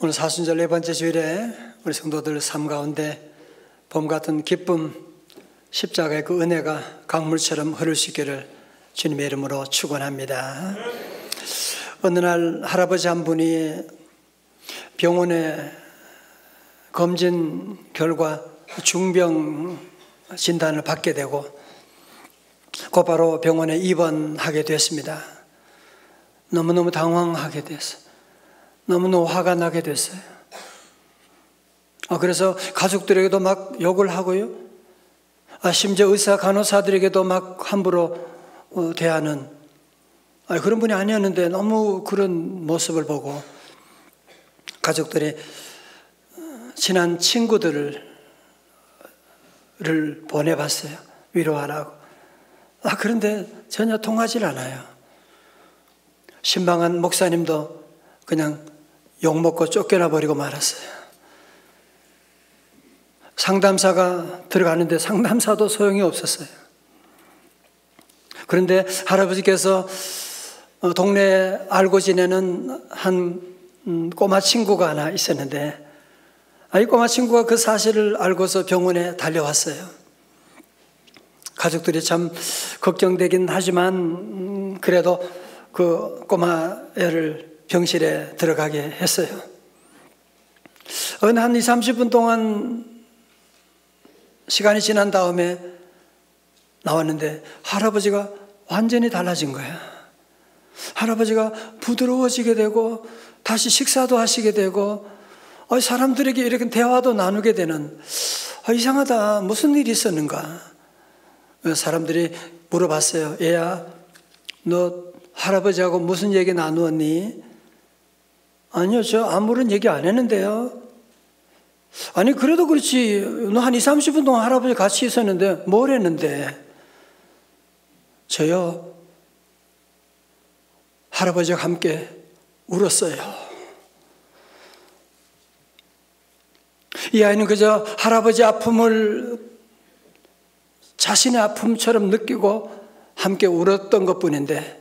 오늘 사순절 네 번째 주일에 우리 성도들 삶 가운데 봄 같은 기쁨, 십자가의 그 은혜가 강물처럼 흐를 수 있기를 주님의 이름으로 축원합니다. 어느 날 할아버지 한 분이 병원에 검진 결과 중병 진단을 받게 되고 곧바로 병원에 입원하게 됐습니다. 너무너무 당황하게 됐어요. 너무너무 화가 나게 됐어요. 그래서 가족들에게도 막 욕을 하고요. 심지어 의사 간호사들에게도 막 함부로 대하는 그런 분이 아니었는데 너무 그런 모습을 보고 가족들이 친한 친구들을 보내봤어요. 위로하라고. 그런데 전혀 통하질 않아요. 신방한 목사님도 그냥 욕먹고 쫓겨나 버리고 말았어요. 상담사가 들어가는데 상담사도 소용이 없었어요. 그런데 할아버지께서 동네에 알고 지내는 한 꼬마 친구가 하나 있었는데 이 꼬마 친구가 그 사실을 알고서 병원에 달려왔어요. 가족들이 참 걱정되긴 하지만 그래도 그 꼬마 애를 병실에 들어가게 했어요. 한 20, 30분 동안 시간이 지난 다음에 나왔는데 할아버지가 완전히 달라진 거야. 할아버지가 부드러워지게 되고 다시 식사도 하시게 되고 사람들에게 이렇게 대화도 나누게 되는 이상하다. 무슨 일이 있었는가? 사람들이 물어봤어요. 얘야, 너 할아버지하고 무슨 얘기 나누었니? 아니요, 저 아무런 얘기 안 했는데요. 아니 그래도 그렇지. 너 한 20, 30분 동안 할아버지 같이 있었는데 뭘 했는데? 저요, 할아버지와 함께 울었어요. 이 아이는 그저 할아버지 아픔을 자신의 아픔처럼 느끼고 함께 울었던 것뿐인데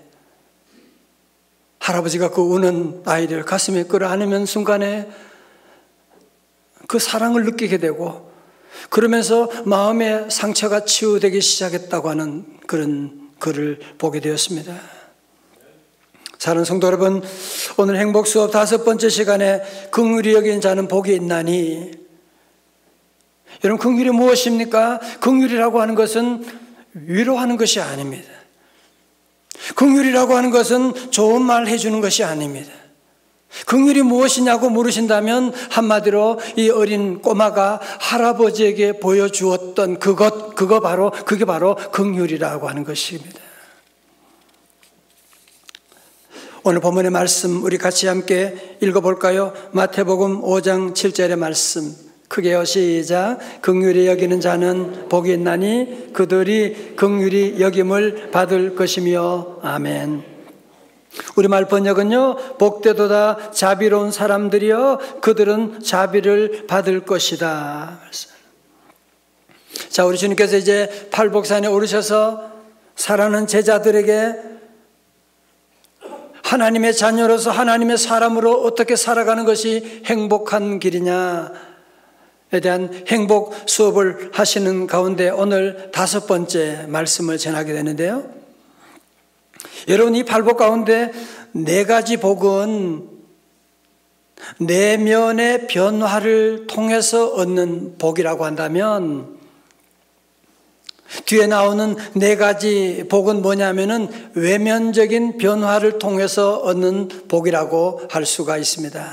할아버지가 그 우는 아이를 가슴에 끌어안으면 순간에 그 사랑을 느끼게 되고 그러면서 마음의 상처가 치유되기 시작했다고 하는 그런 글을 보게 되었습니다. 사랑하는 성도 여러분, 오늘 행복 수업 5번째 시간에 긍휼히 여긴 자는 복이 있나니, 여러분 긍휼이 무엇입니까? 긍휼이라고 하는 것은 위로하는 것이 아닙니다. 긍휼이라고 하는 것은 좋은 말 해주는 것이 아닙니다. 긍휼이 무엇이냐고 물으신다면 한마디로 이 어린 꼬마가 할아버지에게 보여주었던 그게 바로 긍휼이라고 하는 것입니다. 오늘 본문의 말씀 우리 같이 함께 읽어볼까요? 마태복음 5장 7절의 말씀 크게요. 시작. 긍휼히 여기는 자는 복이 있나니 그들이 긍휼히 여김을 받을 것이며. 아멘. 우리말 번역은요, 복되도다 자비로운 사람들이여 그들은 자비를 받을 것이다. 자, 우리 주님께서 이제 팔복산에 오르셔서 사랑하는 제자들에게 하나님의 자녀로서 하나님의 사람으로 어떻게 살아가는 것이 행복한 길이냐에 대한 행복 수업을 하시는 가운데 오늘 5번째 말씀을 전하게 되는데요. 여러분, 이 팔복 가운데 4가지 복은 내면의 변화를 통해서 얻는 복이라고 한다면 뒤에 나오는 4가지 복은 뭐냐면은 외면적인 변화를 통해서 얻는 복이라고 할 수가 있습니다.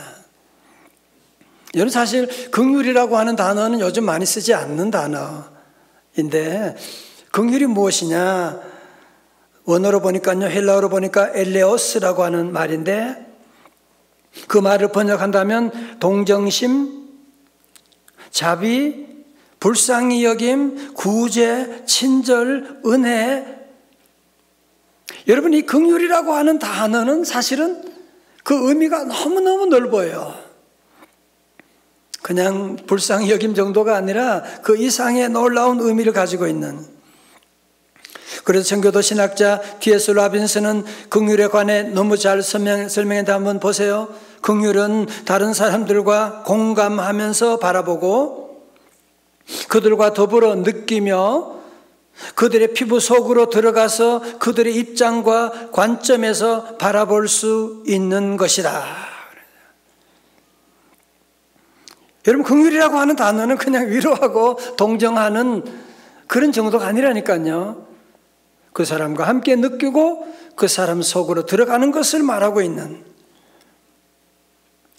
여러분, 사실 긍휼이라고 하는 단어는 요즘 많이 쓰지 않는 단어인데 긍휼이 무엇이냐? 원어로 보니까요, 헬라어로 보니까 엘레오스라고 하는 말인데 그 말을 번역한다면 동정심, 자비, 불쌍히 여김, 구제, 친절, 은혜. 여러분, 이 긍휼이라고 하는 단어는 사실은 그 의미가 너무너무 넓어요. 그냥 불쌍히 여김 정도가 아니라 그 이상의 놀라운 의미를 가지고 있는, 그래서 청교도 신학자 D.S. 라빈스는 긍휼에 관해 너무 잘 설명했는데 한번 보세요. 긍휼은 다른 사람들과 공감하면서 바라보고 그들과 더불어 느끼며 그들의 피부 속으로 들어가서 그들의 입장과 관점에서 바라볼 수 있는 것이다. 여러분, 긍휼이라고 하는 단어는 그냥 위로하고 동정하는 그런 정도가 아니라니까요. 그 사람과 함께 느끼고 그 사람 속으로 들어가는 것을 말하고 있는.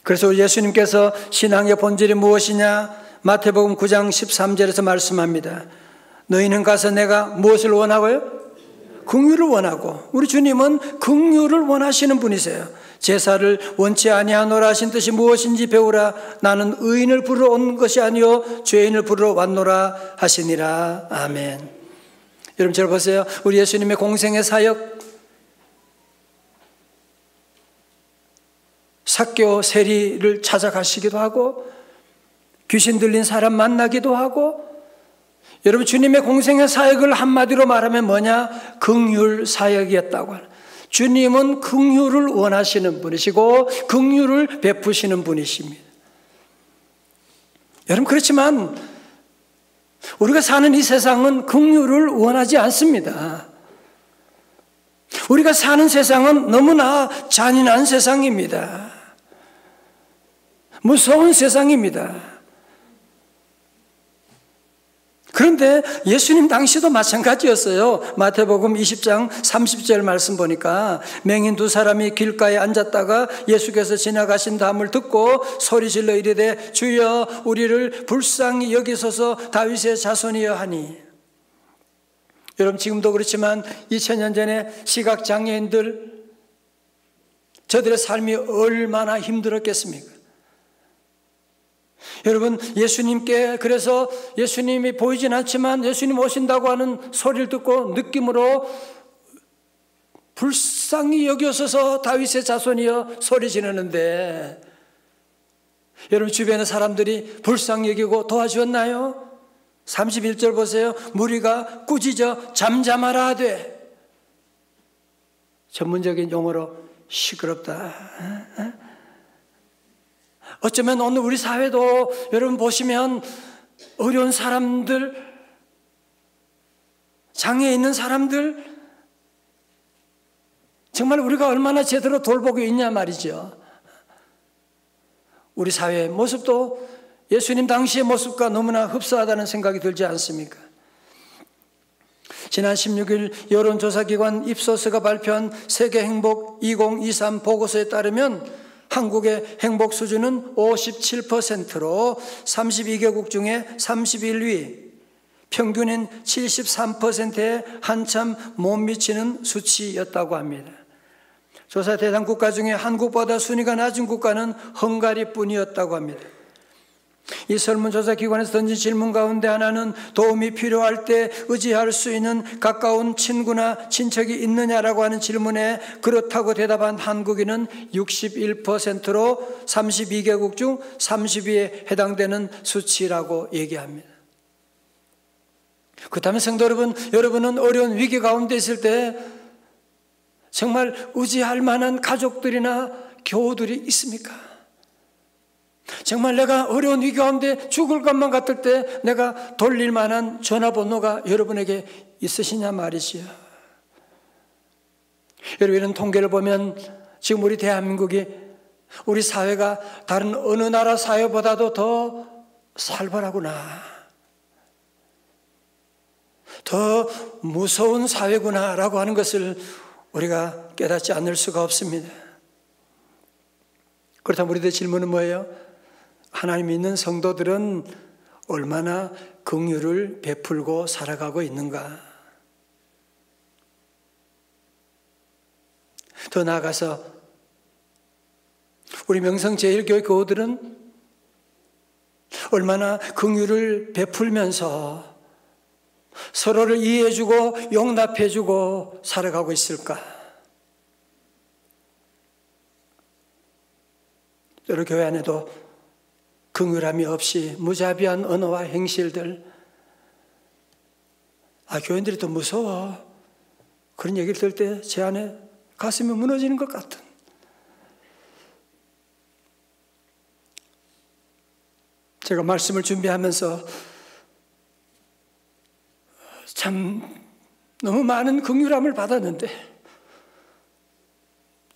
그래서 예수님께서 신앙의 본질이 무엇이냐? 마태복음 9장 13절에서 말씀합니다. 너희는 가서 내가 무엇을 원하고요? 긍휼을 원하고. 우리 주님은 긍휼을 원하시는 분이세요. 제사를 원치 아니하노라 하신 뜻이 무엇인지 배우라. 나는 의인을 부르러 온 것이 아니요 죄인을 부르러 왔노라 하시니라. 아멘. 여러분 잘 보세요. 우리 예수님의 공생의 사역, 삭개오 세리를 찾아가시기도 하고 귀신 들린 사람 만나기도 하고, 여러분 주님의 공생의 사역을 한마디로 말하면 뭐냐? 긍휼 사역이었다고 하는. 주님은 긍휼을 원하시는 분이시고 긍휼을 베푸시는 분이십니다. 여러분 그렇지만 우리가 사는 이 세상은 긍휼을 원하지 않습니다. 우리가 사는 세상은 너무나 잔인한 세상입니다. 무서운 세상입니다. 그런데 예수님 당시도 마찬가지였어요. 마태복음 20장 30절 말씀 보니까 맹인 두 사람이 길가에 앉았다가 예수께서 지나가신 다음을 듣고 소리질러 이르되 주여 우리를 불쌍히 여기소서 다윗의 자손이여 하니. 여러분 지금도 그렇지만 2000년 전에 시각장애인들, 저들의 삶이 얼마나 힘들었겠습니까? 여러분 예수님께, 그래서 예수님이 보이진 않지만 예수님 오신다고 하는 소리를 듣고 느낌으로 불쌍히 여기소서 다윗의 자손이여 소리 지르는데, 여러분 주변의 사람들이 불쌍히 여기고 도와주었나요? 31절 보세요. 무리가 꾸짖어 잠잠하라 하되, 전문적인 용어로 시끄럽다. 어쩌면 오늘 우리 사회도 여러분 보시면 어려운 사람들, 장애에 있는 사람들, 정말 우리가 얼마나 제대로 돌보고 있냐 말이죠. 우리 사회의 모습도 예수님 당시의 모습과 너무나 흡사하다는 생각이 들지 않습니까? 지난 16일 여론조사기관 입소스가 발표한 세계행복 2023 보고서에 따르면 한국의 행복 수준은 57%로 32개국 중에 31위, 평균인 73%에 한참 못 미치는 수치였다고 합니다. 조사 대상 국가 중에 한국보다 순위가 낮은 국가는 헝가리뿐이었다고 합니다. 이 설문조사 기관에서 던진 질문 가운데 하나는 도움이 필요할 때 의지할 수 있는 가까운 친구나 친척이 있느냐라고 하는 질문에 그렇다고 대답한 한국인은 61%로 32개국 중 30위에 해당되는 수치라고 얘기합니다. 그렇다면 성도 여러분, 여러분은 어려운 위기 가운데 있을 때 정말 의지할 만한 가족들이나 교우들이 있습니까? 정말 내가 어려운 위기 가운데 죽을 것만 같을 때 내가 돌릴 만한 전화번호가 여러분에게 있으시냐 말이지요. 여러분 이런 통계를 보면 지금 우리 대한민국이, 우리 사회가 다른 어느 나라 사회보다도 더 살벌하구나, 더 무서운 사회구나라고 하는 것을 우리가 깨닫지 않을 수가 없습니다. 그렇다면 우리들의 질문은 뭐예요? 하나님 믿는 성도들은 얼마나 긍휼을 베풀고 살아가고 있는가? 더 나아가서 우리 명성제일교회 교우들은 얼마나 긍휼을 베풀면서 서로를 이해해주고 용납해주고 살아가고 있을까? 여러 교회 안에도 긍휼함이 없이 무자비한 언어와 행실들, 교인들이 더 무서워, 그런 얘기를 들을 때 제 안에 가슴이 무너지는 것 같은, 제가 말씀을 준비하면서 참 너무 많은 긍휼함을 받았는데,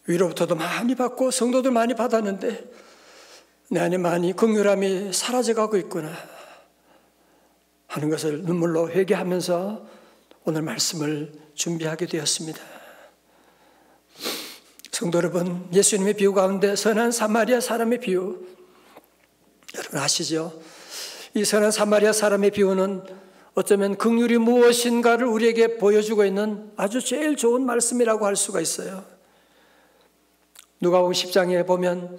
위로부터도 많이 받고 성도들 많이 받았는데 내 안에 많이 긍휼함이 사라져가고 있구나 하는 것을 눈물로 회개하면서 오늘 말씀을 준비하게 되었습니다. 성도 여러분, 예수님의 비유 가운데 선한 사마리아 사람의 비유, 여러분 아시죠? 이 선한 사마리아 사람의 비유는 어쩌면 긍휼이 무엇인가를 우리에게 보여주고 있는 아주 제일 좋은 말씀이라고 할 수가 있어요. 누가복음 10장에 보면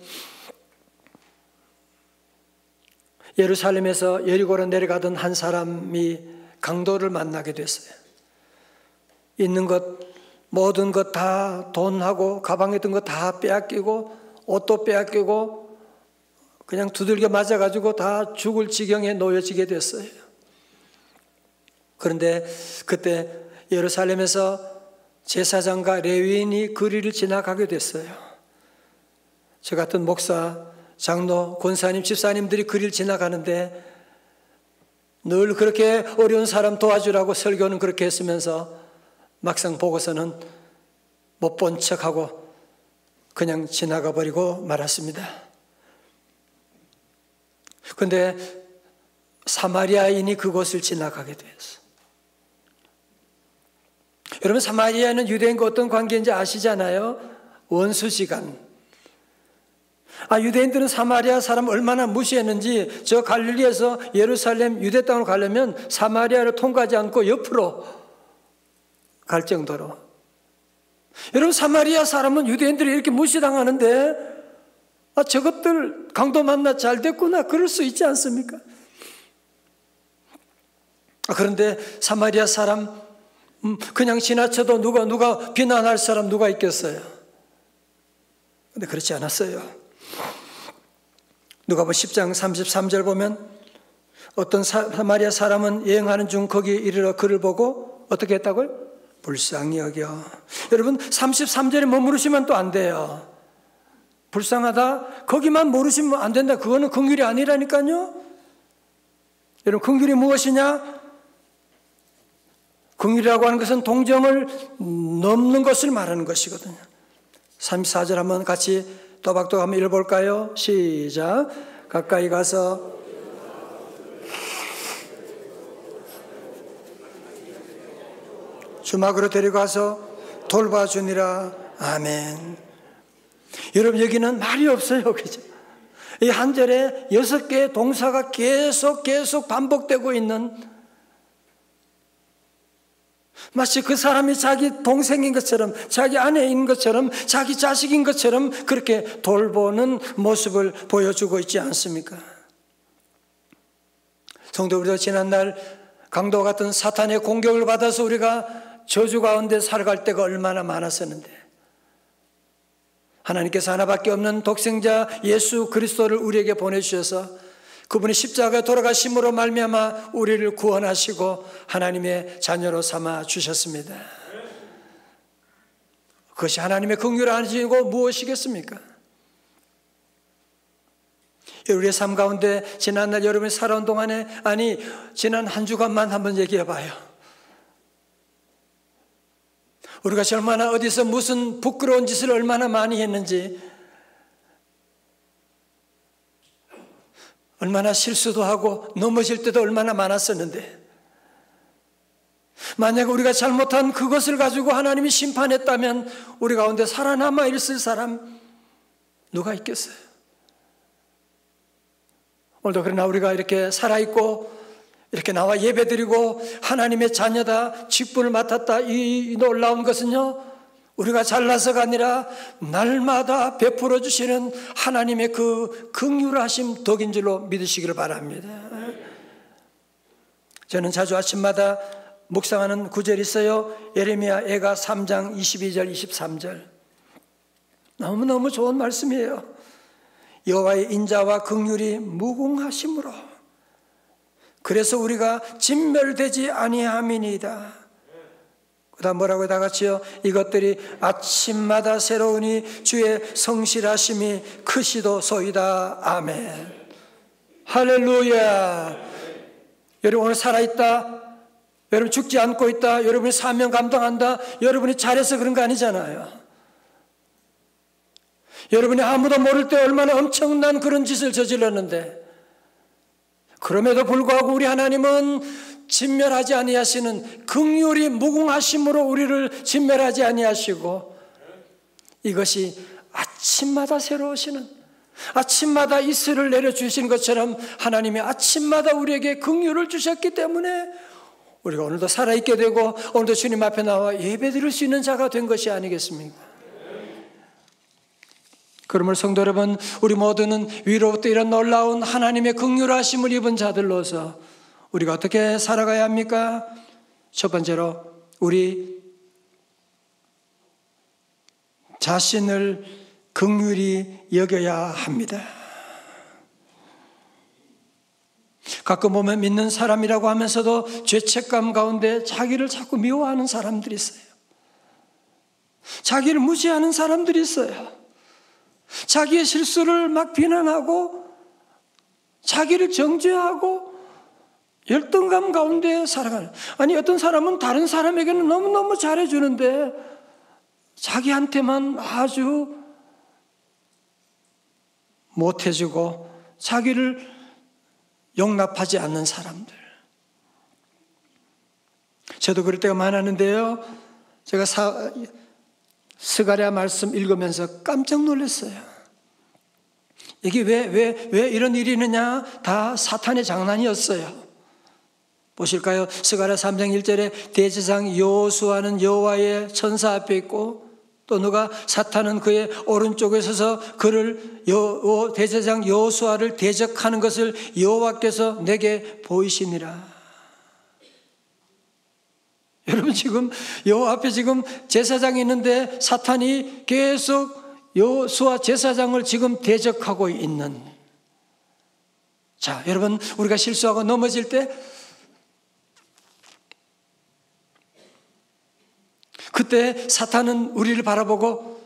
예루살렘에서 여리고로 내려가던 한 사람이 강도를 만나게 됐어요. 있는 것, 모든 것 다 돈하고 가방에 든 것 다 빼앗기고 옷도 빼앗기고 그냥 두들겨 맞아가지고 다 죽을 지경에 놓여지게 됐어요. 그런데 그때 예루살렘에서 제사장과 레위인이 거리를 지나가게 됐어요. 저 같은 목사, 장로, 권사님, 집사님들이 거리를 지나가는데 늘 그렇게 어려운 사람 도와주라고 설교는 그렇게 했으면서 막상 보고서는 못 본 척하고 그냥 지나가 버리고 말았습니다. 그런데 사마리아인이 그곳을 지나가게 되었어요. 여러분, 사마리아는 유대인과 어떤 관계인지 아시잖아요? 원수지간. 유대인들은 사마리아 사람 얼마나 무시했는지 저 갈릴리에서 예루살렘 유대 땅으로 가려면 사마리아를 통과하지 않고 옆으로 갈 정도로. 여러분, 사마리아 사람은 유대인들이 이렇게 무시당하는데 저것들 강도 만나 잘 됐구나 그럴 수 있지 않습니까? 그런데 사마리아 사람 그냥 지나쳐도 누가 비난할 사람 누가 있겠어요? 근데 그렇지 않았어요. 누가복음 10장 33절 보면 어떤 사마리아 사람은 여행하는 중 거기에 이르러 그를 보고 어떻게 했다고요? 불쌍히 여겨. 여러분, 33절에 머무르시면 또 안 돼요. 불쌍하다? 거기만 모르시면 안 된다. 그거는 긍휼이 아니라니까요. 여러분, 긍휼이 무엇이냐? 긍휼이라고 하는 것은 동정을 넘는 것을 말하는 것이거든요. 34절 한번 같이 또박또박 한번 읽어볼까요? 시작. 가까이 가서 주막으로 데려가서 돌봐주니라. 아멘. 여러분, 여기는 말이 없어요. 그죠? 이 한 절에 6개의 동사가 계속 반복되고 있는, 마치 그 사람이 자기 동생인 것처럼, 자기 아내인 것처럼, 자기 자식인 것처럼 그렇게 돌보는 모습을 보여주고 있지 않습니까? 성도, 우리도 지난날 강도 같은 사탄의 공격을 받아서 우리가 저주 가운데 살아갈 때가 얼마나 많았었는데, 하나님께서 하나밖에 없는 독생자 예수 그리스도를 우리에게 보내주셔서 그분이 십자가에 돌아가심으로 말미암아 우리를 구원하시고 하나님의 자녀로 삼아 주셨습니다. 그것이 하나님의 긍휼 아니고 무엇이겠습니까? 우리의 삶 가운데 지난날 여러분이 살아온 동안에, 지난 한 주간만 한번 얘기해 봐요. 우리가 얼마나 어디서 무슨 부끄러운 짓을 얼마나 많이 했는지, 얼마나 실수도 하고 넘어질 때도 얼마나 많았었는데, 만약 우리가 잘못한 그것을 가지고 하나님이 심판했다면 우리 가운데 살아남아 있을 사람 누가 있겠어요? 오늘도 그러나 우리가 이렇게 살아있고 이렇게 나와 예배드리고 하나님의 자녀다, 직분을 맡았다, 이 놀라운 것은요, 우리가 잘나서가 아니라 날마다 베풀어 주시는 하나님의 그 긍휼하심 덕인 줄로 믿으시기를 바랍니다. 저는 자주 아침마다 묵상하는 구절이 있어요. 예레미야 애가 3장 22절 23절. 너무너무 좋은 말씀이에요. 여호와의 인자와 긍휼이 무궁하심으로 그래서 우리가 진멸되지 아니함이니이다. 그다음 뭐라고요? 다 같이요. 이것들이 아침마다 새로우니 주의 성실하심이 크시도소이다. 아멘. 할렐루야. 여러분 오늘 살아있다, 여러분 죽지 않고 있다, 여러분이 사명 감당한다, 여러분이 잘해서 그런 거 아니잖아요. 여러분이 아무도 모를 때 얼마나 엄청난 그런 짓을 저질렀는데, 그럼에도 불구하고 우리 하나님은 진멸하지 아니하시는 긍휼이 무궁하심으로 우리를 진멸하지 아니하시고, 이것이 아침마다 새로우시는, 아침마다 이슬을 내려주신 것처럼 하나님이 아침마다 우리에게 긍휼을 주셨기 때문에 우리가 오늘도 살아있게 되고 오늘도 주님 앞에 나와 예배드릴 수 있는 자가 된 것이 아니겠습니까? 그러므로 성도 여러분, 우리 모두는 위로부터 이런 놀라운 하나님의 긍휼하심을 입은 자들로서 우리가 어떻게 살아가야 합니까? 첫 번째로 우리 자신을 긍휼히 여겨야 합니다. 가끔 보면 믿는 사람이라고 하면서도 죄책감 가운데 자기를 자꾸 미워하는 사람들이 있어요. 자기를 무시하는 사람들이 있어요. 자기의 실수를 막 비난하고 자기를 정죄하고 열등감 가운데 살아가는, 아니 어떤 사람은 다른 사람에게는 너무너무 잘해주는데 자기한테만 아주 못해주고 자기를 용납하지 않는 사람들. 저도 그럴 때가 많았는데요, 제가 스가랴 말씀 읽으면서 깜짝 놀랐어요. 이게 왜 이런 일이 있느냐? 다 사탄의 장난이었어요. 보실까요? 스가랴 3장 1절에 대제사장 여호수아는 여호와의 천사 앞에 있고, 또 누가 사탄은 그의 오른쪽에 서서 그를 대제사장 여호수아를 대적하는 것을 여호와께서 내게 보이시니라. 여러분 지금 여호와 앞에 지금 제사장이 있는데 사탄이 계속 여호수아 제사장을 지금 대적하고 있는. 자, 여러분 우리가 실수하고 넘어질 때 그때 사탄은 우리를 바라보고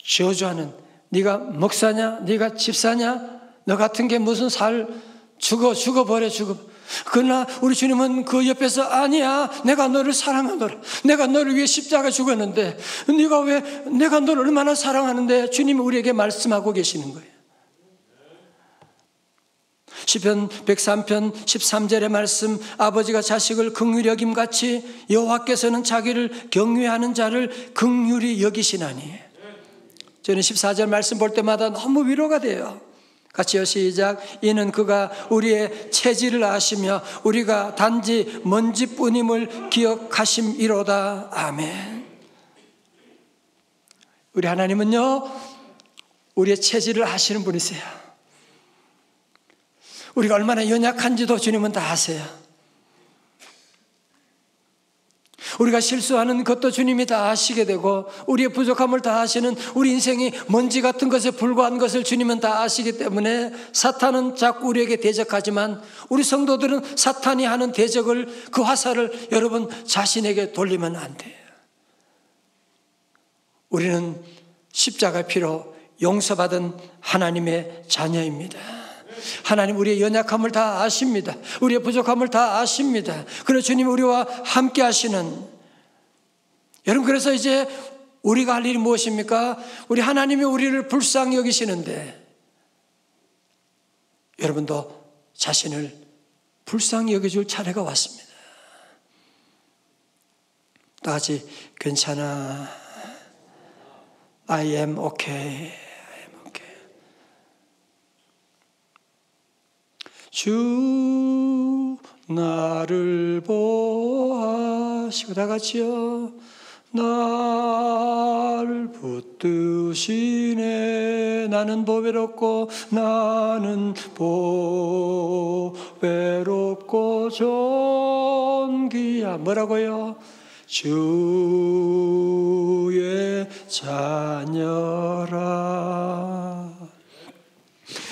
저주하는, 네가 목사냐, 네가 집사냐, 너 같은 게 무슨 죽어버려. 그러나 우리 주님은 그 옆에서 아니야, 내가 너를 사랑하노라, 내가 너를 위해 십자가 죽었는데 네가 왜, 내가 너를 얼마나 사랑하는데, 주님이 우리에게 말씀하고 계시는 거예요. 시편 103편 13절의 말씀, 아버지가 자식을 긍휼히 여김같이 여호와께서는 자기를 경외하는 자를 긍휼히 여기시나니. 저는 14절 말씀 볼 때마다 너무 위로가 돼요. 같이요, 시작. 이는 그가 우리의 체질을 아시며 우리가 단지 먼지뿐임을 기억하심이로다. 아멘. 우리 하나님은요, 우리의 체질을 아시는 분이세요. 우리가 얼마나 연약한지도 주님은 다 아세요. 우리가 실수하는 것도 주님이 다 아시게 되고, 우리의 부족함을 다 아시는, 우리 인생이 먼지 같은 것에 불과한 것을 주님은 다 아시기 때문에 사탄은 자꾸 우리에게 대적하지만 우리 성도들은 사탄이 하는 대적을, 그 화살을 여러분 자신에게 돌리면 안 돼요. 우리는 십자가의 피로 용서받은 하나님의 자녀입니다. 하나님 우리의 연약함을 다 아십니다. 우리의 부족함을 다 아십니다. 그래서 주님이 우리와 함께 하시는, 여러분 그래서 이제 우리가 할 일이 무엇입니까? 우리 하나님이 우리를 불쌍히 여기시는데 여러분도 자신을 불쌍히 여겨줄 차례가 왔습니다. 다 같이 괜찮아, I am okay. 주 나를 보아시고, 다 같이요. 나를 붙드시네. 나는 보배롭고 존귀야. 뭐라고요? 주의 자녀라.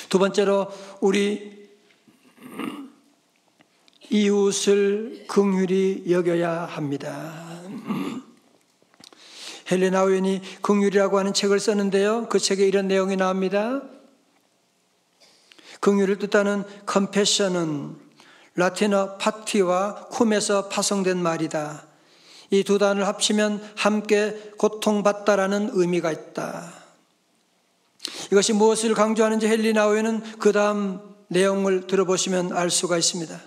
두 번째로 우리 이웃을 긍휼히 여겨야 합니다. 헬레나 오웬이 긍휼이라고 하는 책을 썼는데요. 그 책에 이런 내용이 나옵니다. 긍휼을 뜻하는 컴패션은 라틴어 파티와 쿰에서 파송된 말이다. 이 두 단어를 합치면 함께 고통받다라는 의미가 있다. 이것이 무엇을 강조하는지 헬레나 오웬은 그 다음 내용을 들어보시면 알 수가 있습니다.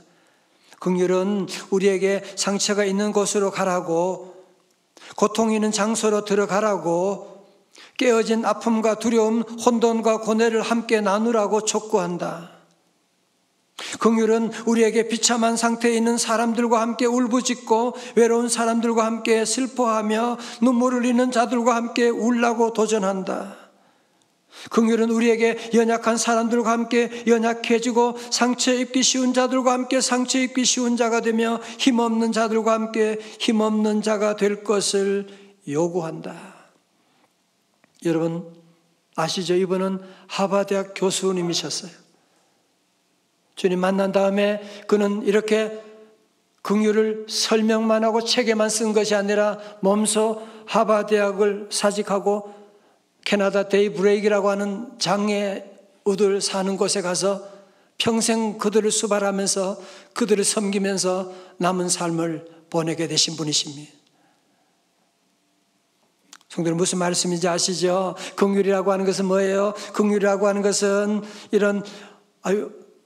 긍휼은 우리에게 상처가 있는 곳으로 가라고, 고통이 있는 장소로 들어가라고, 깨어진 아픔과 두려움, 혼돈과 고뇌를 함께 나누라고 촉구한다. 긍휼은 우리에게 비참한 상태에 있는 사람들과 함께 울부짖고 외로운 사람들과 함께 슬퍼하며 눈물을 흘리는 자들과 함께 울라고 도전한다. 긍휼은 우리에게 연약한 사람들과 함께 연약해지고 상처 입기 쉬운 자들과 함께 상처 입기 쉬운 자가 되며 힘없는 자들과 함께 힘없는 자가 될 것을 요구한다. 여러분 아시죠? 이분은 하버드대학 교수님이셨어요. 주님 만난 다음에 그는 이렇게 긍휼을 설명만 하고 책에만 쓴 것이 아니라 몸소 하버드대학을 사직하고 캐나다 데이브레이크라고 하는 장애우들 사는 곳에 가서 평생 그들을 수발하면서 그들을 섬기면서 남은 삶을 보내게 되신 분이십니다. 성도님 무슨 말씀인지 아시죠? 긍휼이라고 하는 것은 뭐예요? 긍휼이라고 하는 것은 이런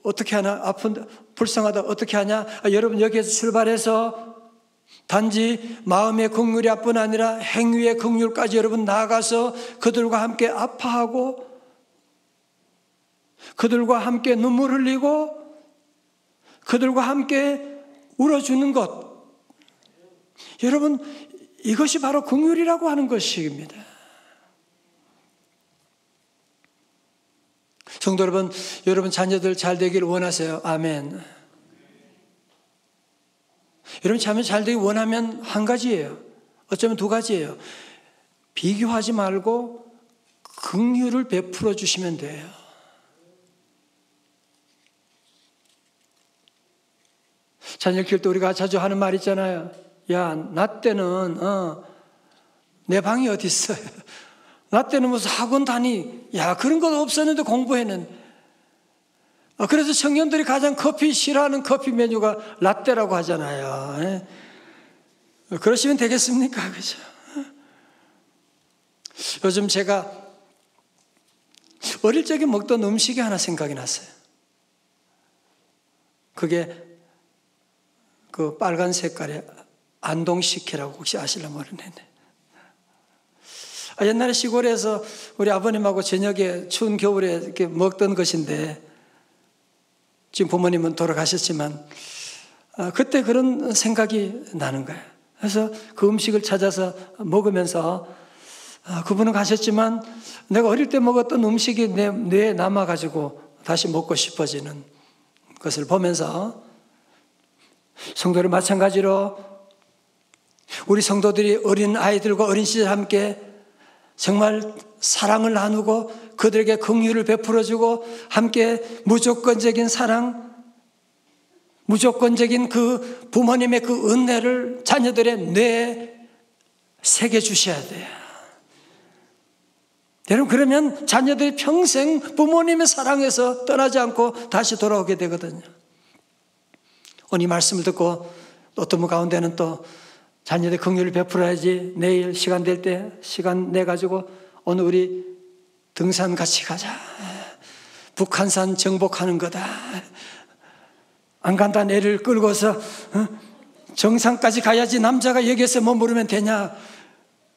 어떻게 하나 아픈데 불쌍하다 어떻게 하냐? 여러분 여기에서 출발해서 단지 마음의 긍휼이 뿐 아니라 행위의 긍휼까지 여러분 나아가서 그들과 함께 아파하고 그들과 함께 눈물 흘리고 그들과 함께 울어주는 것, 여러분 이것이 바로 긍휼이라고 하는 것입니다. 성도 여러분, 여러분 자녀들 잘 되기를 원하세요? 아멘. 여러분 자녀 잘 되기 원하면 한 가지예요. 어쩌면 두 가지예요. 비교하지 말고 긍휼을 베풀어 주시면 돼요. 자녀 키울 때 우리가 자주 하는 말 있잖아요. 야, 나 때는 내 방이 어디 있어요? 나 때는 무슨 학원 다니? 야, 그런 것 없었는데 공부했는데. 그래서 청년들이 가장 커피 싫어하는 커피 메뉴가 라떼라고 하잖아요. 그러시면 되겠습니까? 그죠? 요즘 제가 어릴 적에 먹던 음식이 하나 생각이 났어요. 그게 그 빨간 색깔의 안동식혜라고 혹시 아실라 모르겠네. 옛날에 시골에서 우리 아버님하고 저녁에 추운 겨울에 이렇게 먹던 것인데 지금 부모님은 돌아가셨지만 그때 그런 생각이 나는 거예요. 그래서 그 음식을 찾아서 먹으면서 그분은 가셨지만 내가 어릴 때 먹었던 음식이 내 뇌에 남아가지고 다시 먹고 싶어지는 것을 보면서 성도들 마찬가지로 우리 성도들이 어린 아이들과 어린 시절 함께 정말 사랑을 나누고 그들에게 긍휼을 베풀어주고 함께 무조건적인 사랑, 무조건적인 그 부모님의 그 은혜를 자녀들의 뇌에 새겨주셔야 돼요. 여러분 그러면 자녀들이 평생 부모님의 사랑에서 떠나지 않고 다시 돌아오게 되거든요. 오늘 이 말씀을 듣고 어떤 분 가운데는 또 자녀들 긍휼을 베풀어야지 내일 시간 될 때 시간 내가지고 오늘 우리 등산 같이 가자. 북한산 정복하는 거다. 안 간다 애를 끌고서 정상까지 가야지 남자가 여기에서 머무르면 되냐.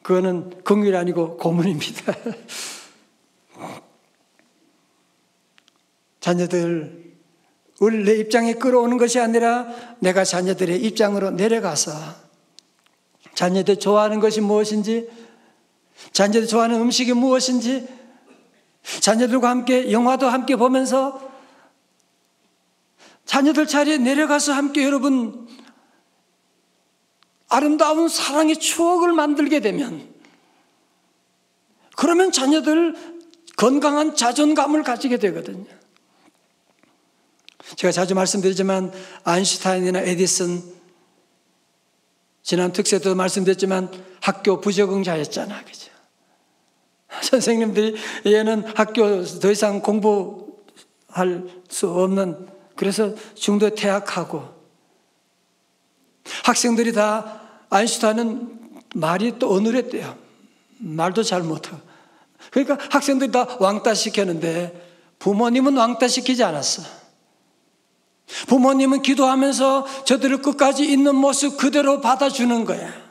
그거는 긍휼이 아니고 고문입니다. 자녀들 내 입장에 끌어오는 것이 아니라 내가 자녀들의 입장으로 내려가서 자녀들 좋아하는 것이 무엇인지, 자녀들 좋아하는 음식이 무엇인지, 자녀들과 함께 영화도 함께 보면서 자녀들 자리에 내려가서 함께 여러분 아름다운 사랑의 추억을 만들게 되면 그러면 자녀들 건강한 자존감을 가지게 되거든요. 제가 자주 말씀드리지만 아인슈타인이나 에디슨 지난 특세 때도 말씀드렸지만 학교 부적응자였잖아. 그죠? 선생님들이 얘는 학교 더 이상 공부할 수 없는, 그래서 중도에 퇴학하고, 학생들이 다 아인슈타인은 말이 또 어눌했대요. 말도 잘 못하고. 그러니까 학생들이 다 왕따 시켰는데 부모님은 왕따 시키지 않았어. 부모님은 기도하면서 저들을 끝까지 있는 모습 그대로 받아주는 거야.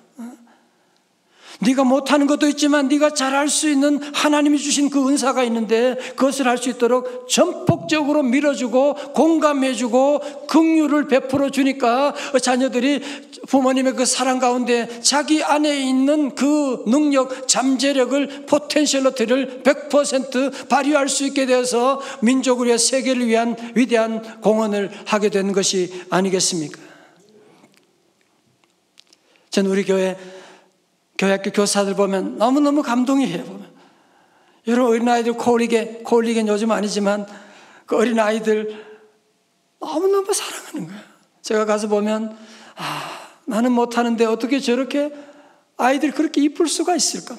네가 못하는 것도 있지만 네가 잘할 수 있는 하나님이 주신 그 은사가 있는데 그것을 할 수 있도록 전폭적으로 밀어주고 공감해주고 긍휼을 베풀어 주니까 자녀들이 부모님의 그 사랑 가운데 자기 안에 있는 그 능력, 잠재력을, 포텐셜리티를 100% 발휘할 수 있게 되어서 민족을 위해, 세계를 위한 위대한 공헌을 하게 되는 것이 아니겠습니까? 저는 우리 교회학교 교사들 보면 너무너무 감동이 해요. 보면. 여러분, 어린아이들 콜리겐 요즘 아니지만 그 어린아이들 너무너무 사랑하는 거예요. 제가 가서 보면 나는 못하는데 어떻게 저렇게 아이들이 그렇게 이쁠 수가 있을까?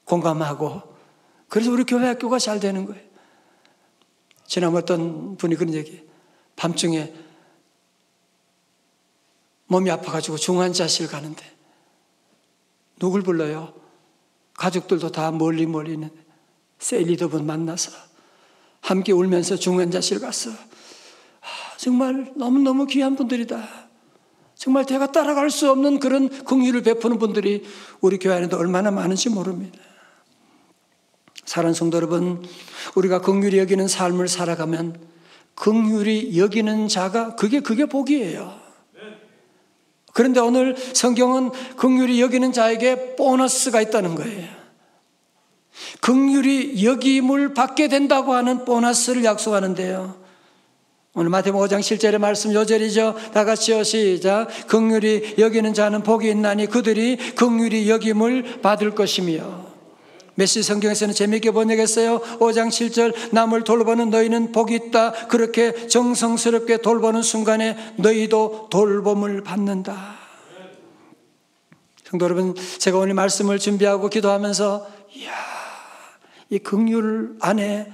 공감하고, 그래서 우리 교회학교가 잘 되는 거예요. 지난번 어떤 분이 그런 얘기, 밤중에 몸이 아파가지고 중환자실 가는데 누굴 불러요? 가족들도 다 멀리 있는 셀리더분 만나서 함께 울면서 중환자실 갔어. 정말 너무너무 귀한 분들이다. 정말 제가 따라갈 수 없는 그런 긍휼을 베푸는 분들이 우리 교회 안에도 얼마나 많은지 모릅니다. 사랑하는 성도 여러분, 우리가 긍휼히 여기는 삶을 살아가면 긍휼히 여기는 자가 그게 복이에요. 그런데 오늘 성경은 긍휼히 여기는 자에게 보너스가 있다는 거예요. 긍휼히 여김을 받게 된다고 하는 보너스를 약속하는데요. 오늘 마태복음 5장 7절의 말씀 요절이죠. 다 같이요, 시작. 긍휼히 여기는 자는 복이 있나니 그들이 긍휼히 여김을 받을 것이며. 메시 성경에서는 재미있게 번역했어요. 5장 7절, 남을 돌보는 너희는 복이 있다. 그렇게 정성스럽게 돌보는 순간에 너희도 돌봄을 받는다. 성도 여러분, 제가 오늘 말씀을 준비하고 기도하면서 이 긍휼 안에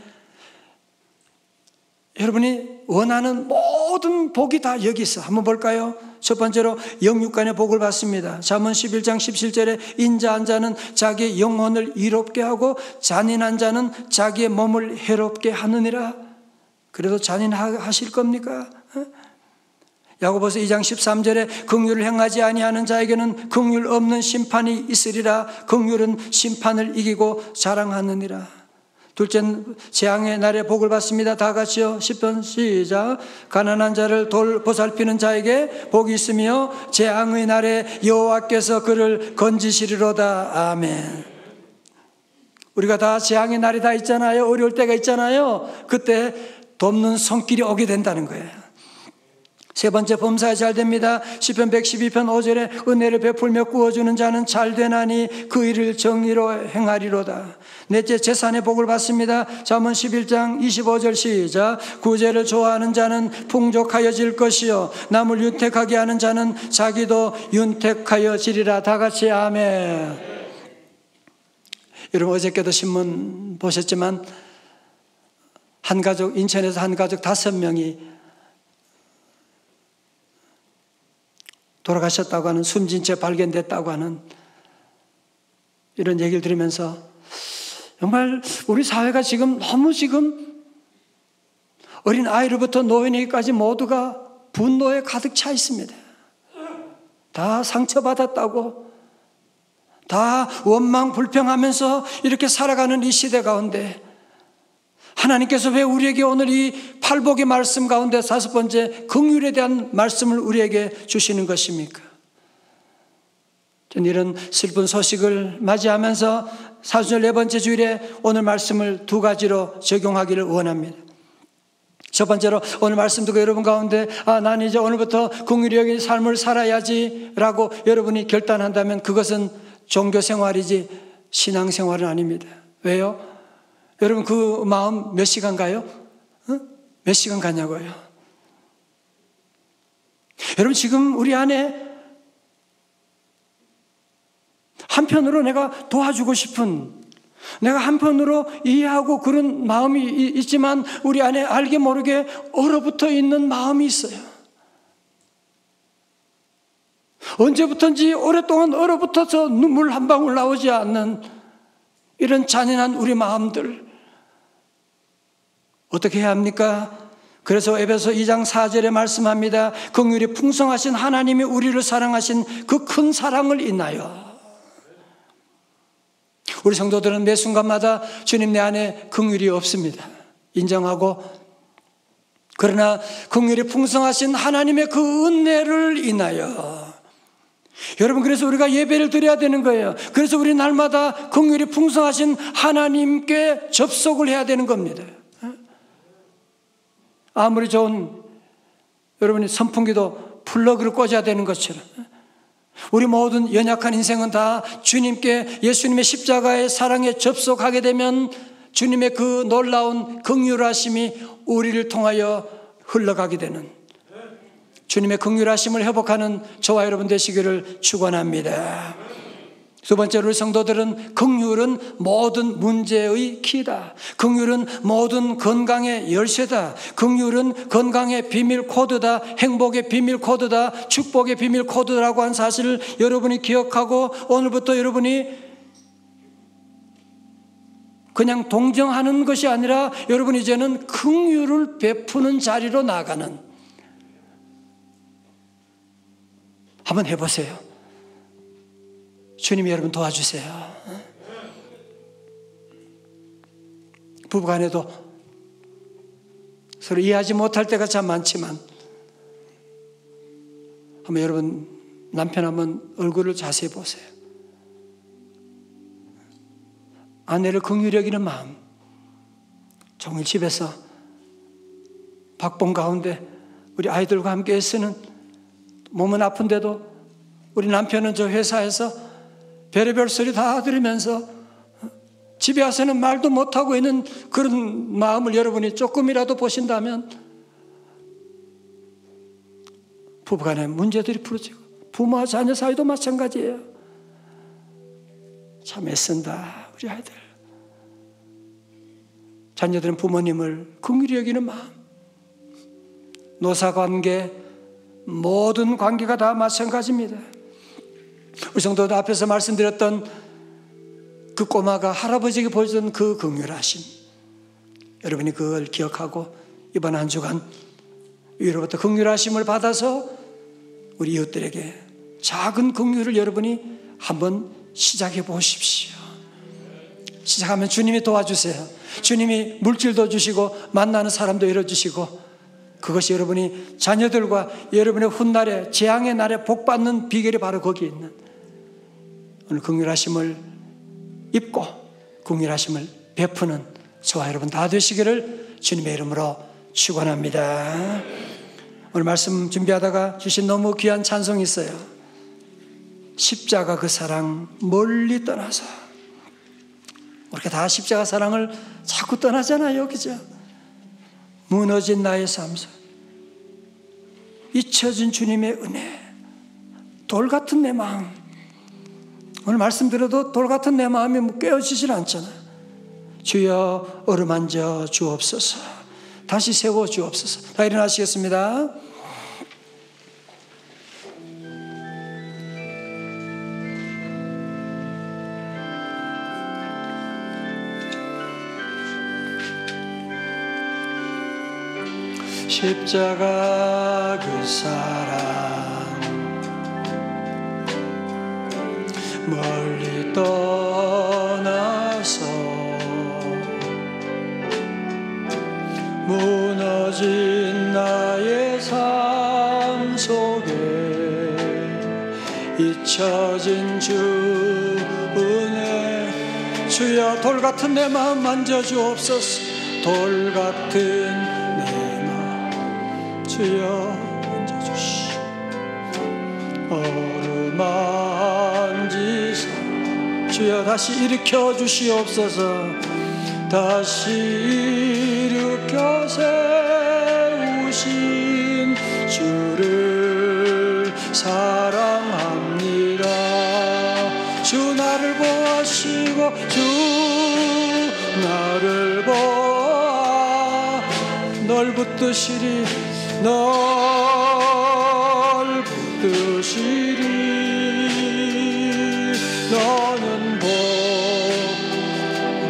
여러분이 원하는 모든 복이 다 여기 있어. 한번 볼까요? 첫 번째로 영육간의 복을 받습니다. 잠언 11장 17절에 인자한 자는 자기의 영혼을 이롭게 하고 잔인한 자는 자기의 몸을 해롭게 하느니라. 그래도 잔인하실 겁니까? 야고보서 2장 13절에 긍휼을 행하지 아니하는 자에게는 긍휼 없는 심판이 있으리라. 긍휼은 심판을 이기고 자랑하느니라. 둘째는 재앙의 날에 복을 받습니다. 다 같이요. 10편 시작. 가난한 자를 보살피는 자에게 복이 있으며 재앙의 날에 여호와께서 그를 건지시리로다. 아멘. 우리가 다 재앙의 날이 다 있잖아요. 어려울 때가 있잖아요. 그때 돕는 손길이 오게 된다는 거예요. 세 번째, 범사에 잘 됩니다. 시편 112편 5절에 은혜를 베풀며 구워주는 자는 잘 되나니 그 일을 정의로 행하리로다. 넷째, 재산의 복을 받습니다. 잠언 11장 25절 시작. 구제를 좋아하는 자는 풍족하여질 것이요 남을 윤택하게 하는 자는 자기도 윤택하여지리라. 다 같이 아멘. 여러분, 어저께도 신문 보셨지만 한 가족, 인천에서 한 가족 5명이 돌아가셨다고 하는, 숨진 채 발견됐다고 하는 이런 얘기를 들으면서 정말 우리 사회가 너무 어린 아이로부터 노인에게까지 모두가 분노에 가득 차 있습니다. 다 상처받았다고, 다 원망 불평하면서 이렇게 살아가는 이 시대 가운데 하나님께서 왜 우리에게 오늘 이 팔복의 말씀 가운데 5번째 긍휼에 대한 말씀을 우리에게 주시는 것입니까? 저는 이런 슬픈 소식을 맞이하면서 사순절 4번째 주일에 오늘 말씀을 2가지로 적용하기를 원합니다. 첫 번째로 오늘 말씀 듣고 여러분 가운데 나는 이제 오늘부터 긍휼히 여긴 삶을 살아야지 라고 여러분이 결단한다면 그것은 종교생활이지 신앙생활은 아닙니다. 왜요? 여러분 그 마음 몇 시간 가요? 몇 시간 가냐고요? 여러분, 지금 우리 안에 한편으로 내가 도와주고 싶은, 내가 한편으로 이해하고 그런 마음이 있지만 우리 안에 알게 모르게 얼어붙어 있는 마음이 있어요. 언제부턴지 오랫동안 얼어붙어서 눈물 한 방울 나오지 않는 이런 잔인한 우리 마음들, 어떻게 해야 합니까? 그래서 에베소 2장 4절에 말씀합니다. 긍휼이 풍성하신 하나님이 우리를 사랑하신 그 큰 사랑을 인하여. 우리 성도들은 매 순간마다 주님 내 안에 긍휼이 없습니다. 인정하고, 그러나 긍휼이 풍성하신 하나님의 그 은혜를 인하여. 여러분, 그래서 우리가 예배를 드려야 되는 거예요. 그래서 우리 날마다 긍휼이 풍성하신 하나님께 접속을 해야 되는 겁니다. 아무리 좋은 여러분이 선풍기도 플러그를 꽂아야 되는 것처럼 우리 모든 연약한 인생은 다 주님께, 예수님의 십자가의 사랑에 접속하게 되면 주님의 그 놀라운 긍휼하심이 우리를 통하여 흘러가게 되는, 주님의 긍휼하심을 회복하는 저와 여러분 되시기를 축원합니다. 두 번째로, 우리 성도들은 긍휼은 모든 문제의 키다. 긍휼은 모든 건강의 열쇠다. 긍휼은 건강의 비밀 코드다. 행복의 비밀 코드다. 축복의 비밀 코드라고 한 사실을 여러분이 기억하고, 오늘부터 여러분이 그냥 동정하는 것이 아니라 여러분 이제는 긍휼을 베푸는 자리로 나가는, 한번 해보세요. 주님이 여러분 도와주세요. 부부간에도 서로 이해하지 못할 때가 참 많지만, 한번 여러분 남편 한번 얼굴을 자세히 보세요. 아내를 긍휼히 여기는 마음, 종일 집에서 박봉 가운데 우리 아이들과 함께 애쓰는, 몸은 아픈데도 우리 남편은 저 회사에서 별의별 소리 다 들으면서 집에 와서는 말도 못하고 있는 그런 마음을 여러분이 조금이라도 보신다면 부부간의 문제들이 풀어지고, 부모와 자녀 사이도 마찬가지예요. 참 애쓴다 우리 아이들. 자녀들은 부모님을 긍휼히 여기는 마음, 노사관계, 모든 관계가 다 마찬가지입니다. 우리 성도들 앞에서 말씀드렸던 그 꼬마가 할아버지에게 보여준 그 긍휼하심, 여러분이 그걸 기억하고 이번 한 주간 위로부터 긍휼하심을 받아서 우리 이웃들에게 작은 긍휼을 여러분이 한번 시작해 보십시오. 시작하면 주님이 도와주세요. 주님이 물질도 주시고 만나는 사람도 열어주시고, 그것이 여러분이 자녀들과 여러분의 훗날에, 재앙의 날에 복받는 비결이 바로 거기에 있는, 오늘 긍휼하심을 입고 긍휼하심을 베푸는 저와 여러분 다 되시기를 주님의 이름으로 축원합니다. 오늘 말씀 준비하다가 주신 너무 귀한 찬송이 있어요. 십자가 그 사랑 멀리 떠나서. 우리가 다 십자가 사랑을 자꾸 떠나잖아요, 그죠? 무너진 나의 삶 속 잊혀진 주님의 은혜, 돌 같은 내 마음. 오늘 말씀 들어도 돌 같은 내 마음이 깨어지질 않잖아요. 주여 어루만져 주옵소서, 다시 세워 주옵소서. 다 일어나시겠습니다. 십자가 그 사랑 멀리 떠나서 무너진 나의 삶 속에 잊혀진 주 은혜, 주여 돌 같은 내 마음 만져주옵소서. 돌 같은 주여 만져주시오. 어루만지사 주여 다시 일으켜 주시옵소서. 다시 일으켜 세우신 주를 사랑합니다. 주 나를 보아시고 주 나를 보아 널 붙드시리 널 붙드시리 너는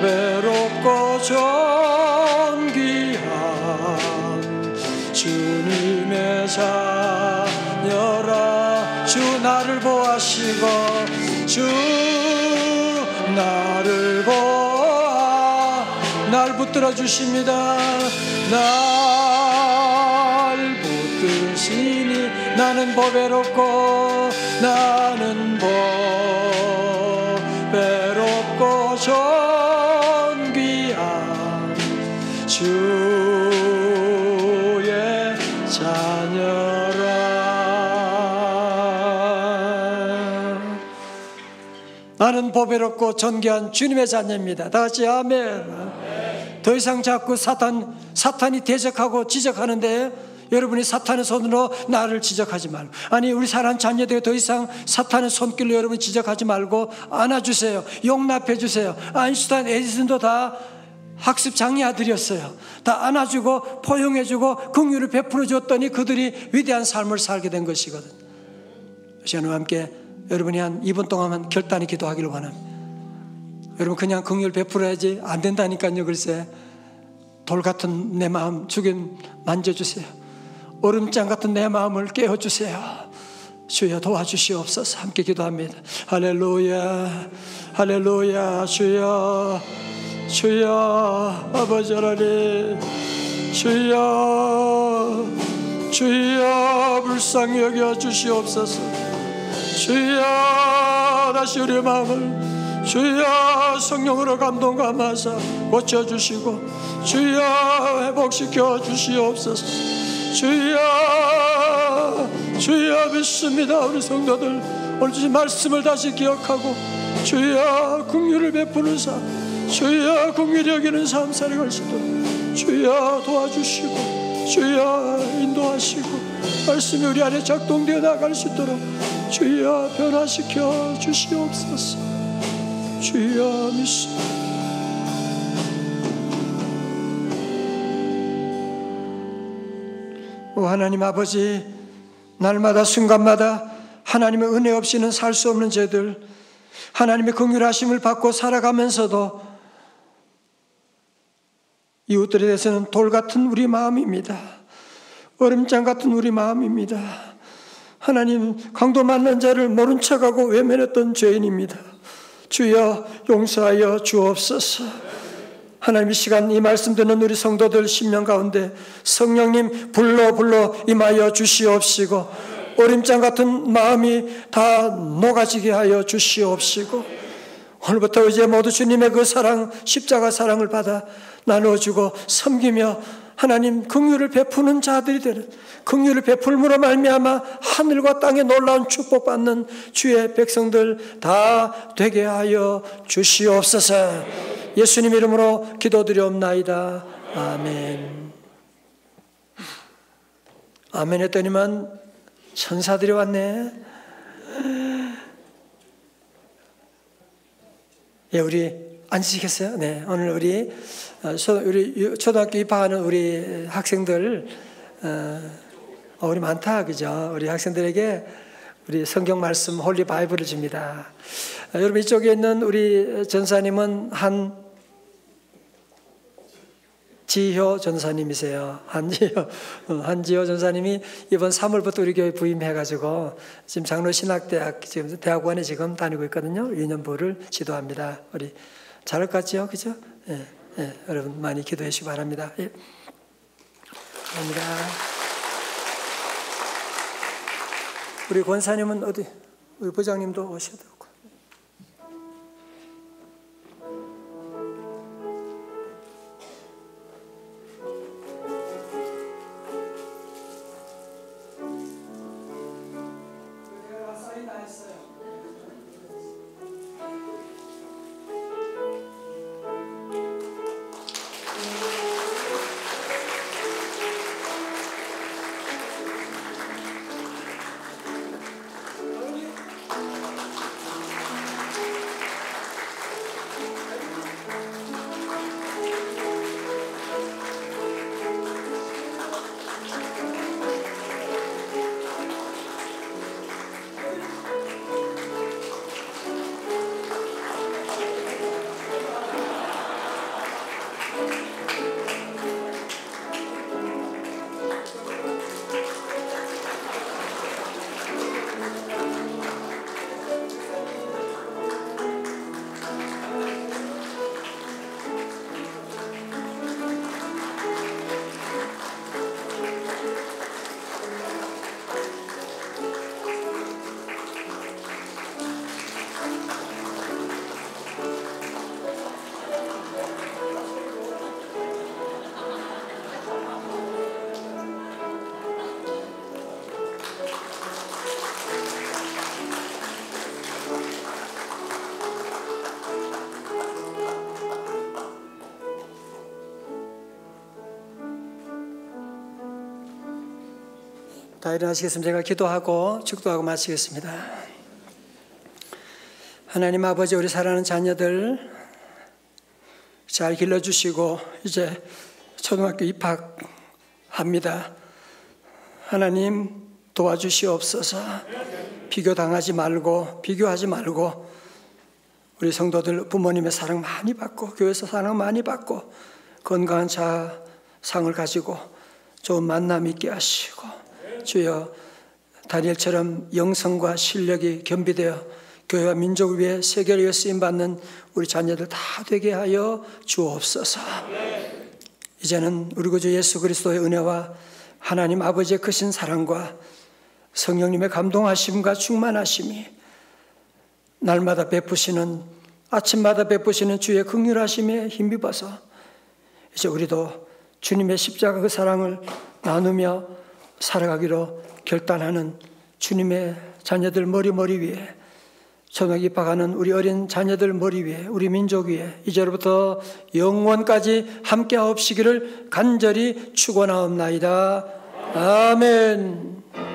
보배롭고 존귀한 주님의 자녀라. 주 나를 보아시고 주 나를 보아 날 붙들어 주십니다. 날 붙드시니 나는 보배롭고 나는 보배롭고 존귀한 주의 자녀라. 나는 보배롭고 존귀한 주님의 자녀입니다. 다 같이 아멘. 더 이상 자꾸 사탄이 대적하고 지적하는데 여러분이 사탄의 손으로 나를 지적하지 말고, 아니 우리 사랑하는 자녀들 더 이상 사탄의 손길로 여러분 지적하지 말고 안아주세요. 용납해 주세요. 아인슈타인, 에디슨도 다 학습 장애 아들이었어요. 다 안아주고 포용해주고 긍휼을 베풀어 줬더니 그들이 위대한 삶을 살게 된 것이거든. 시간과 함께 여러분이 한 2분 동안만 결단히 기도하기를 원합니다. 여러분 그냥 긍휼 베풀어야지 안 된다니까요. 글쎄 돌 같은 내 마음 주님 만져주세요. 얼음장 같은 내 마음을 깨워주세요. 주여 도와주시옵소서. 함께 기도합니다. 할렐루야 할렐루야. 주여 주여 아버지 하나님 주여 주여 불쌍히 여겨 주시옵소서. 주여 다시 우리의 마음을 주여 성령으로 감동 감하사 고쳐주시고 주여 회복시켜 주시옵소서. 주여 주여 믿습니다. 우리 성도들 오늘 주신 말씀을 다시 기억하고 주여 긍휼을 베푸는 삶, 주여 긍휼히 여기는 삶 살아갈 수 있도록 주여 도와주시고 주여 인도하시고 말씀이 우리 안에 작동되어 나갈 수 있도록 주여 변화시켜 주시옵소서. 주여 믿습니다. 오 하나님 아버지, 날마다 순간마다 하나님의 은혜 없이는 살 수 없는 죄들, 하나님의 긍휼하심을 받고 살아가면서도 이웃들에 대해서는 돌 같은 우리 마음입니다. 얼음장 같은 우리 마음입니다. 하나님 강도 만난 자를 모른 척하고 외면했던 죄인입니다. 주여 용서하여 주옵소서. 하나님 이 시간 이 말씀 듣는 우리 성도들 심령 가운데 성령님 불러 임하여 주시옵시고 얼음장 같은 마음이 다 녹아지게 하여 주시옵시고 오늘부터 이제 모두 주님의 그 사랑 십자가 사랑을 받아 나누어주고 섬기며 하나님 긍휼을 베푸는 자들이 되는, 긍휼을 베풀므로 말미암아 하늘과 땅에 놀라운 축복받는 주의 백성들 다 되게 하여 주시옵소서. 예수님 이름으로 기도드리옵나이다. 아멘. 아멘 했더니만 천사들이 왔네. 예, 우리 앉으시겠어요? 네, 오늘 우리 초등학교 입학하는 우리 학생들 우리 많다, 그죠? 우리 학생들에게 우리 성경 말씀 홀리 바이블을 줍니다. 여러분 이쪽에 있는 우리 전사님은 한지효 전사님이세요. 한지효 전사님이 이번 3월부터 우리 교회 부임해가지고 지금 장로신학대학 지금 대학원에 지금 다니고 있거든요. 유년부를 지도합니다. 우리 잘할 것 같죠, 그죠? 예, 예, 여러분 많이 기도해 주시기 바랍니다. 예. 감사합니다. 우리 권사님은 어디? 우리 부장님도 오셔야 되고. 다 일어나시겠습니다. 제가 기도하고 축도하고 마치겠습니다. 하나님 아버지, 우리 사랑하는 자녀들 잘 길러주시고 이제 초등학교 입학합니다. 하나님 도와주시옵소서. 비교하지 말고 우리 성도들 부모님의 사랑 많이 받고 교회에서 사랑 많이 받고 건강한 자상을 가지고 좋은 만남 있게 하시고, 주여 다니엘처럼 영성과 실력이 겸비되어 교회와 민족을 위해 세계를 위해 쓰임받는 우리 자녀들 다 되게 하여 주옵소서. 이제는 우리 구주 예수 그리스도의 은혜와 하나님 아버지의 크신 사랑과 성령님의 감동하심과 충만하심이 날마다 베푸시는, 아침마다 베푸시는 주의 긍휼하심에 힘입어서 이제 우리도 주님의 십자가 그 사랑을 나누며 살아가기로 결단하는 주님의 자녀들 머리 위에, 초등학교 입학하는 우리 어린 자녀들 머리 위에, 우리 민족 위에 이제로부터 영원까지 함께하옵시기를 간절히 축원하옵나이다. 아멘.